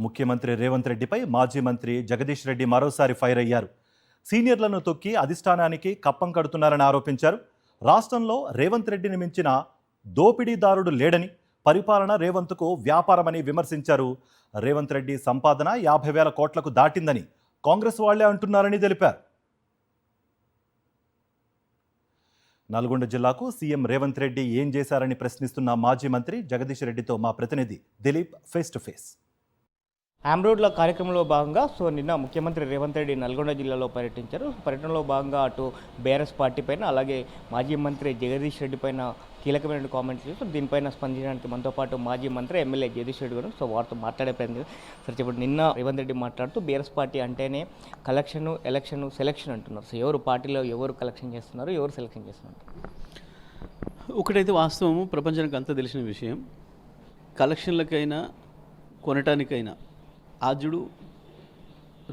ముఖ్యమంత్రి రేవంత్ రెడ్డిపై మాజీ మంత్రి జగదీష్ రెడ్డి మరోసారి ఫైర్ అయ్యారు. సీనియర్లను తొక్కి అధిష్టానానికి కప్పం కడుతున్నారని ఆరోపించారు. రాష్ట్రంలో రేవంత్ రెడ్డిని మించిన దోపిడీదారుడు లేడని, పరిపాలన రేవంత్కు వ్యాపారమని విమర్శించారు. రేవంత్ రెడ్డి సంపాదన 50,000 కోట్లకు దాటిందని కాంగ్రెస్ వాళ్లే అంటున్నారని తెలిపారు. నల్గొండ జిల్లాకు సీఎం రేవంత్ రెడ్డి ఏం చేశారని ప్రశ్నిస్తున్న మాజీ మంత్రి జగదీష్ రెడ్డితో మా ప్రతినిధి దిలీప్ ఫేస్ టు ఫేస్. ఆమ్రోడ్ల కార్యక్రమంలో భాగంగా నిన్న ముఖ్యమంత్రి రేవంత్ రెడ్డి నల్గొండ జిల్లాలో పర్యటించారు. పర్యటనలో భాగంగా అటు బీఆర్ఎస్ పార్టీ పైన, అలాగే మాజీ మంత్రి జగదీష్ రెడ్డి పైన కీలకమైన కామెంట్స్ చేస్తూ దీనిపైన స్పందించడానికి మనతో పాటు మాజీ మంత్రి ఎమ్మెల్యే జగదీష్ రెడ్డి గారు వారితో మాట్లాడే ప్రయత్నం. ఇప్పుడు నిన్న రేవంత్ రెడ్డి మాట్లాడుతూ బీఆర్ఎస్ పార్టీ అంటేనే కలెక్షన్, ఎలక్షన్, సెలక్షన్ అంటున్నారు. ఎవరు పార్టీలో ఎవరు కలెక్షన్ చేస్తున్నారు, ఎవరు సెలక్షన్ చేస్తున్నారు? ఒకటైతే వాస్తవము, ప్రపంచానికి అంతా తెలిసిన విషయం. కలెక్షన్లకైనా కొనటానికైనా ఆద్యుడు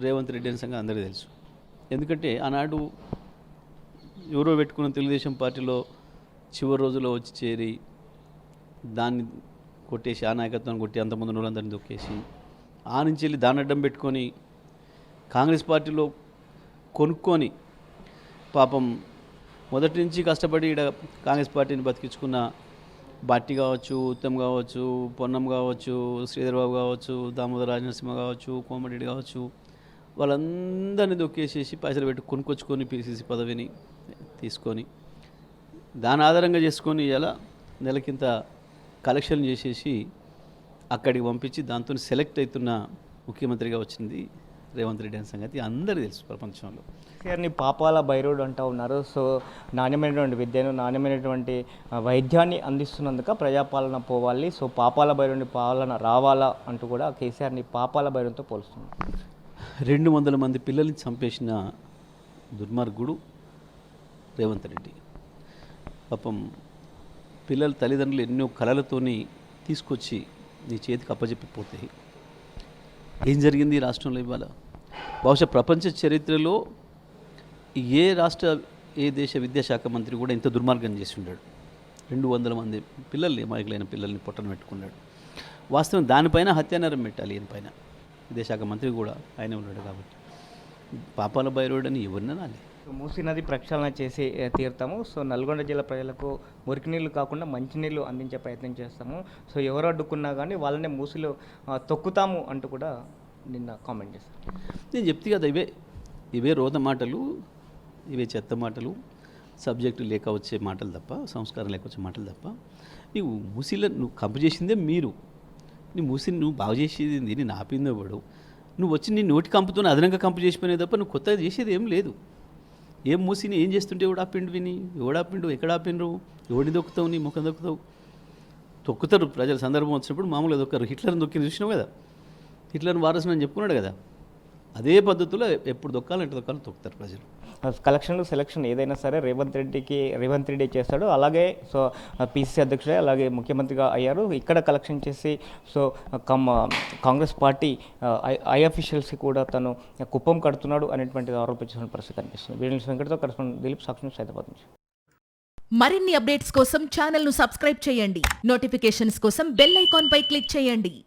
రేవంత్ రెడ్డి అనే సంగతి అందరికీ తెలుసు. ఎందుకంటే ఆనాడు ఎవరో పెట్టుకున్న తెలుగుదేశం పార్టీలో చివరి రోజుల్లో వచ్చి చేరి దాన్ని కొట్టేసి, ఆ నాయకత్వాన్ని కొట్టి అంతమంది వాళ్ళందరినీ దొక్కేసి, ఆ నుంచి వెళ్ళి దాన్ని అడ్డం పెట్టుకొని కాంగ్రెస్ పార్టీలో కొనుక్కొని పాపం మొదటి నుంచి కష్టపడి ఇక్కడ కాంగ్రెస్ పార్టీని బతికించుకున్న బట్టి కావచ్చు, ఉత్తమ్ కావచ్చు, పొన్నం కావచ్చు, శ్రీధర్బాబు కావచ్చు, దామోదర రాజనరసింహ కావచ్చు, కోమటిరెడ్డి కావచ్చు, వాళ్ళందరినీ దొక్కేసేసి పైసలు పెట్టి కొనుక్కొచ్చుకొని పిసిసి పదవిని తీసుకొని దాని ఆధారంగా చేసుకొని ఇలా నెలకింత కలెక్షన్ చేసేసి అక్కడికి పంపించి దాంతో సెలెక్ట్ అవుతున్న ముఖ్యమంత్రిగా వచ్చింది రేవంత్ రెడ్డి అనే సంగతి అందరికీ తెలుసు ప్రపంచంలో. కేసీఆర్ని పాపాల బైరోడ్ అంటూ ఉన్నారు. నాణ్యమైనటువంటి విద్యను, నాణ్యమైనటువంటి వైద్యాన్ని అందిస్తున్నందుక ప్రజాపాలన పోవాలి, పాపాల బైరోడ్ని పాలన రావాలా అంటూ కూడా కేసీఆర్ని పాపాల బైరోడ్తో పోలుస్తున్నారు. 200 మంది పిల్లల్ని చంపేసిన దుర్మార్గుడు రేవంత్ రెడ్డి. పాపం పిల్లల తల్లిదండ్రులు ఎన్నో కళలతోని తీసుకొచ్చి నీ చేతికి అప్పచెప్పిపోతే ఏం జరిగింది ఈ రాష్ట్రంలో ఇవాళ? బహుశా ప్రపంచ చరిత్రలో ఏ దేశ విద్యాశాఖ మంత్రి కూడా ఇంత దుర్మార్గం చేసి ఉన్నాడు. 200 మంది పిల్లల్ని, అమాయకులైన పిల్లల్ని పొట్టన పెట్టుకున్నాడు. వాస్తవం దానిపైన హత్యానేరం పెట్టాలి. ఈయనపైన విద్యాశాఖ మంత్రి కూడా ఆయన ఉన్నాడు. కాబట్టి పాపాల బైరోడ్ అని ఎవరినైనా నాలి. మూసీ నది ప్రక్షాళన చేసి తీరుతాము. నల్గొండ జిల్లా ప్రజలకు మురికి నీళ్ళు కాకుండా మంచినీళ్ళు అందించే ప్రయత్నం చేస్తాము. ఎవరు అడ్డుకున్నా కానీ వాళ్ళనే మూసీలో తొక్కుతాము అంటూ కూడా నిన్న కామెంట్ చేస్తాను. నేను చెప్తే కదా, ఇవే రోత మాటలు, ఇవే చెత్త మాటలు, సబ్జెక్టు లేక వచ్చే మాటలు తప్ప, సంస్కారం లేక వచ్చే మాటలు తప్ప. నీవు మూసీలో నువ్వు కంపు చేసిందే మీరు, నీ మూసీని నువ్వు బాగు చేసేది నేను ఆపిందో వాడు. నువ్వు వచ్చి నీ నోటి కంపుతో అదనంగా కంపు చేసిపోయినా తప్ప నువ్వు కొత్తగా చేసేది ఏం లేదు. ఏం మూసిని ఏం చేస్తుంటే ఎవడాపిండు విని, ఎవడాపిండు, ఎక్కడ ఆపిండ్రు, ఎవడిని దొక్కుతావు, నీ ముఖం దొక్కుతావు. తొక్కుతారు ప్రజలు, సందర్భం వచ్చినప్పుడు మామూలుగా దొక్కరు. హిట్లర్ని దొక్కిన చూసినావు కదా, హిట్లర్ని వారసుని అని చెప్పుకున్నాడు కదా, అదే పద్ధతిలో ఎప్పుడు దొక్కాలంటే తొక్కుతారు ప్రజలు. కలెక్షన్, సెలక్షన్ ఏదైనా సరే రేవంత్ రెడ్డి చేస్తాడు. అలాగే పిసిసి అధ్యక్షుడే, అలాగే ముఖ్యమంత్రిగా అయ్యారు. ఇక్కడ కలెక్షన్ చేసి కాంగ్రెస్ పార్టీ ఐ అఫీషియల్స్కి కూడా తను కుప్పం కడుతున్నాడు అనేటువంటిది ఆరోపించిన పరిస్థితి కనిపిస్తుంది. వీడియో వెంకటతో కరెస్పాండెంట్ దిలీప్, సాక్షి న్యూస్, హైదరాబాద్ నుంచి. మరిన్ని అప్డేట్స్ కోసం ఛానల్ను సబ్స్క్రైబ్ చేయండి. నోటిఫికేషన్స్ కోసం బెల్ ఐకాన్ పై క్లిక్ చేయండి.